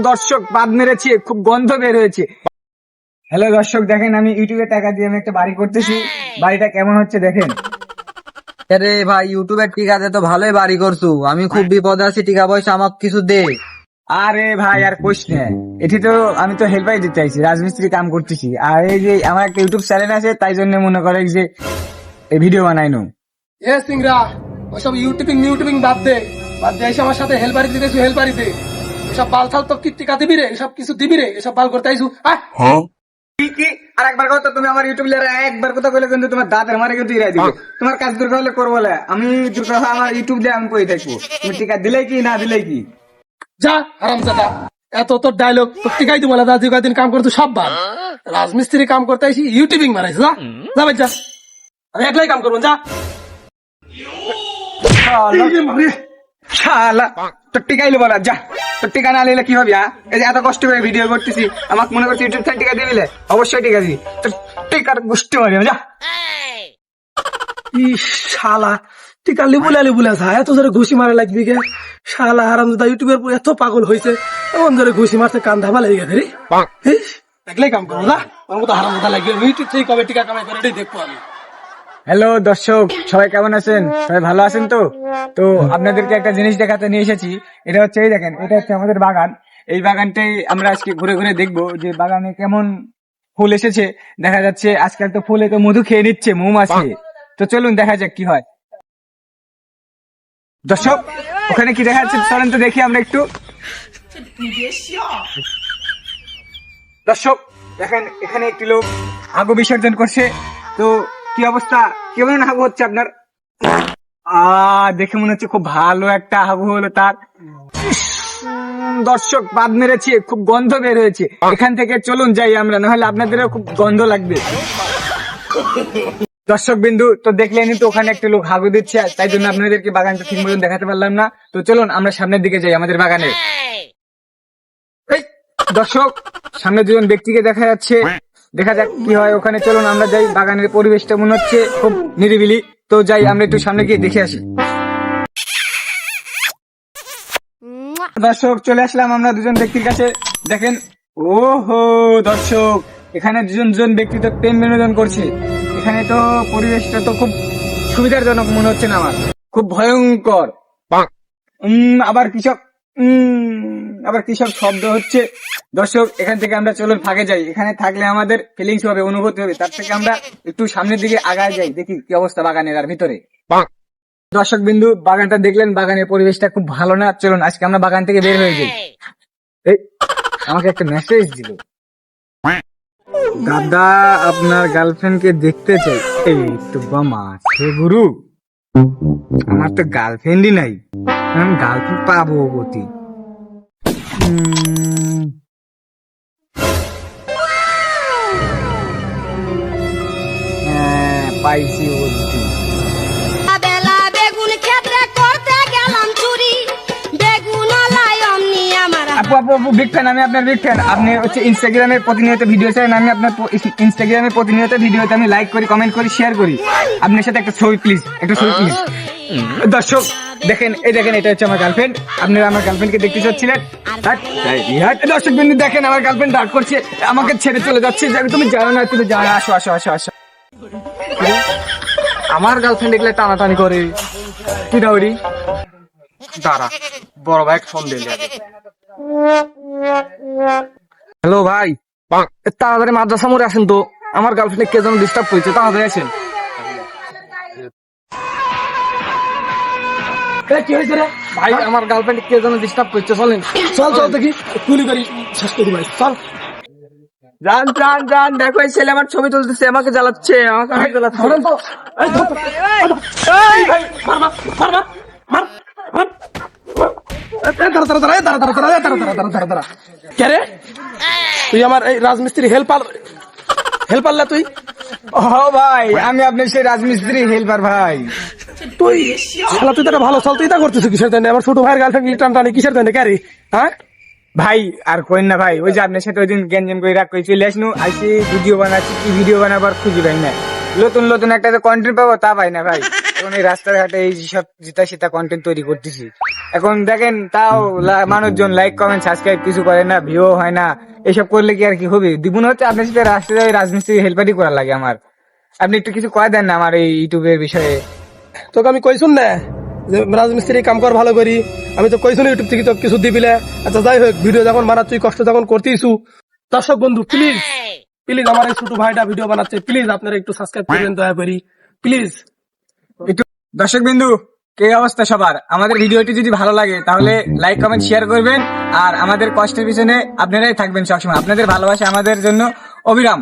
দর্শক বাদ মেরেছে, খুব গন্ধ বের হয়েছে। হ্যালো দর্শক, দেখেন আমি ইউটিউবে টাকা দিয়ে আমি একটা বাড়ি করতেছি। বাড়িটা কেমন হচ্ছে দেখেন। আরে ভাই, ইউটিউবের টিকাতে তো ভালোই বাড়ি করছু। আমি খুব বিপদে আছি, টিকা পয়সা আমাকে কিছু দে। আরে ভাই আর কোশ না, এটি তো আমি তো হেল্পাই দিতে চাইছি, রাজমিস্ত্রি কাম করতেছি। আর এই যে আমার একটা ইউটিউব চ্যানেল আছে, তাই জন্য মনে করে যে এই ভিডিও বানাইনো। এ সিংরা, ওসব ইউটিউবিং বাদ দে, এসে আমার সাথে হেল্পারি দিতেছু, হেল্পারি দে। এসব বাল ছাল তো কি টিকা দিবি রে, এসব কিছু দিবি রে, এসব বাল করতে আইছু। কি আর একবার কথা, তুমি আমার ইউটিউব একবার কথা বলে কিন্তু তোমার দাঁতের মারে কিন্তু ইরাই দিবে। তোমার কাজ দরকার হলে করবো না, আমি দরকার হয় আমার ইউটিউব দিয়ে আমি কই থাকবো। তুমি টিকা দিলে কি না দিলে কি? যা হারামজাদা, এত তোর ডায়লগ তোর টিকাই দিব না। যে কয়দিন কাম করতো সব বাল, রাজমিস্ত্রি কাম করতে আইছি, ইউটিউবিং মারাইছে। যা যা ভাই যা, আমি একলাই কাম করবো। যা শালা তোর টিকাইলে বলা, যা তোর টিকা না নিলে কি হবে? এই যে এত কষ্ট করে ভিডিও করতেছি, আমাকে মনে করছি ইউটিউব থেকে টিকা দিবিলে, অবশ্যই টিকা দিবি। তোর টিকার গোষ্ঠী মারি যা। শালা টিকা লিবুলা যায়, এত জোরে ঘুষি মারা লাগবি গে। শালা হারামজাদা ইউটিউবের উপর এত পাগল হয়েছে, এমন জোরে ঘুষি মারছে কান ধাবা লেগে গেছে রে। একলাই কাম করবো। যা আমার মতো হারামজাদা লাগবে, ইউটিউব থেকে কবে টিকা কামাই করে এটাই দেখবো আমি। হ্যালো দর্শক, সবাই কেমন আছেন? সবাই ভালো আছেন তো? তো আপনাদেরকে একটা জিনিস দেখাতে নিয়ে এসেছি। এটা হচ্ছে, এই দেখেন, এটা হচ্ছে আমাদের বাগান। এই বাগানটাই আমরা আজকে ঘুরে ঘুরে দেখবো যে বাগানে কেমন ফুল এসেছে। দেখা যাচ্ছে আজকাল তো ফুলে তো মধু খেয়ে নিচ্ছে মৌমাছি। তো চলুন দেখা যাক কি হয়। দর্শক, ওখানে কি দেখা যাচ্ছে চলেন তো দেখি আমরা একটু। দর্শক দেখেন, এখানে একটি লোক আগু বিসর্জন করছে। তো কি অবস্থা, কেমন হাগু হচ্ছে আপনার? দেখে মনে হচ্ছে খুব ভালো একটা হাগু হলো তার। দর্শক বাদ মেরেছে, খুব গন্ধ বের হয়েছে। এখান থেকে চলুন যাই আমরা, নাহলে আপনাদেরও খুব গন্ধ লাগবে। দর্শক বিন্দু, তো দেখলেনি তো ওখানে একটা লোক হাগু দিচ্ছে, তাই জন্য আপনাদেরকে বাগানটা ঠিক মতন দেখাতে পারলাম না। তো চলুন আমরা সামনের দিকে যাই আমাদের বাগানে। দর্শক, সামনে দুজন ব্যক্তিকে দেখা যাচ্ছে, দেখা যাক কি হয় ওখানে। চলুন আমরা যাই, বাগানের পরিবেশটা মনে হচ্ছে খুব নিরিবিলি। তো যাই আমরা একটু সামনে গিয়ে দেখে আসি। দর্শক চলে আসলাম আমরা দুজন ব্যক্তির কাছে। দেখেন, ওহো দর্শক, এখানে দুজন ব্যক্তি তো প্রেম বিনোদন করছে। এখানে তো পরিবেশটা তো খুব সুবিধাজনক মনে হচ্ছে না আমার, খুব ভয়ঙ্কর। আবার কিসব শব্দ হচ্ছে। দর্শক এখান থেকে আমরা চলুন ফাঁকে যাই, এখানে থাকলে আমাদের ফিলিংস হবে, অনুভূতি হবে। তার থেকে আমরা একটু সামনের দিকে আগায় যাই, দেখি কি অবস্থা বাগানের আর ভিতরে। দর্শক বিন্দু, বাগানটা দেখলেন, বাগানের পরিবেশটা খুব ভালো না। চলুন আজকে আমরা বাগান থেকে বের হয়ে যাই। এই আমাকে একটা মেসেজ দিল, দাদা আপনার গার্লফ্রেন্ড কে দেখতে চাই। এই তো বামা সে গুরু, আমার তো গার্লফ্রেন্ডই নাই, আমি গার্লফ্রেন্ড পাবো গতি। পাইছি বলছি। আপু বিগ ফ্যান, আমি আপনার বিগ ফ্যান। আপনি হচ্ছে ইনস্টাগ্রামে প্রতিনিয়ত ভিডিও চান, আমি আপনার ইনস্টাগ্রামে প্রতিনিয়ত ভিডিওতে আমি লাইক করি, কমেন্ট করি, শেয়ার করি। আপনার সাথে একটা ছবি প্লিজ, একটা ছবি প্লিজ। দর্শক দেখেন, এই দেখেন, এটা হচ্ছে আমার গার্লফ্রেন্ড। আপনারা আমার গার্লফ্রেন্ডকে দেখতে চাচ্ছিলেন। দর্শক বিন্দু দেখেন, আমার গার্লফ্রেন্ড ডাক করছে, আমাকে ছেড়ে চলে যাচ্ছে। তুমি জানো না, তুমি জানো, আসো আসো আসো আসো। আমার গার্লফ্রেন্ড দেখলে টানাটানি করে, কি দাওরি। দাঁড়া, বড় ভাই ফোন দিলে। হ্যালো ভাই, তাড়াতাড়ি মাদ্রাসা মোড়ে আসেন তো, আমার গার্লফ্রেন্ড কে যেন ডিস্টার্ব করেছে, তাড়াতাড়ি আসেন। কি হয়েছে রে ভাই, আমার গার্লফ্রেন্ড কে যেন ডিস্টার্ব করছে, চলেন। চল চল দেখি, গুলি করি শেষ করি ভাই, চল। জান জান জান, দেখো এই ছেলে আমার ছবি তুলতেছে, আমাকে জ্বালাচ্ছে, আমাকে জ্বালাচ্ছে। তুই আমার এই রাজমিস্ত্রি হেল্পার তুই? ও ভাই, আমি আপনার সেই রাজমিস্ত্রি হেল্পার ভাই। তুই তুই তারা ভালো চল, তুই তা করতেছিস কিসের জন্য? আমার ছোট ভাইয়ের গার্লফ্রেন্ড টানটানি কিসের জন্য ক্যারি? হ্যাঁ ভাই আর কইন না ভাই, ওই যে আপনার সাথে ওই দিন গ্যাঞ্জাম করে রাগ করে চলে আসনু, আইসি ভিডিও বানাচ্ছি, কি ভিডিও বানাবার খুঁজি পাই না। নতুন নতুন একটা কন্টেন্ট পাবো তা পাই না ভাই। এখন এই রাস্তাঘাটে এই সব জিতা সিতা কন্টেন্ট তৈরি করতেছি। এখন দেখেন তাও মানুষজন লাইক কমেন্ট সাবস্ক্রাইব কিছু করে না, ভিউ হয় না। এসব করলে কি আর কি হবে? দ্বিগুণ হচ্ছে আপনার সাথে রাস্তায় রাজমিস্ত্রি হেল্পারই করা লাগে আমার। আপনি একটু কিছু কয়ে দেন না আমার এই ইউটিউবের বিষয়ে। তোকে আমি কইছুন না যে রাজমিস্ত্রি কাম কর ভালো করি, আমি তো কইছুন ইউটিউব থেকে তো কিছু দিবিলে। আচ্ছা যাই হোক, ভিডিও যখন বানাচ্ছি কষ্ট যখন করতেইছু, দর্শক বন্ধু প্লিজ প্লিজ আমার এই ছোট ভাইটা ভিডিও বানাচ্ছে, প্লিজ আপনারা একটু সাবস্ক্রাইব করবেন দয়া করি প্লিজ। একটু দর্শক বিন্দু, কে অবস্থা সবার? আমাদের ভিডিওটি যদি ভালো লাগে তাহলে লাইক কমেন্ট শেয়ার করবেন, আর আমাদের কষ্টের পিছনে আপনারাই থাকবেন সবসময়। আপনাদের ভালোবাসা আমাদের জন্য অবিরাম।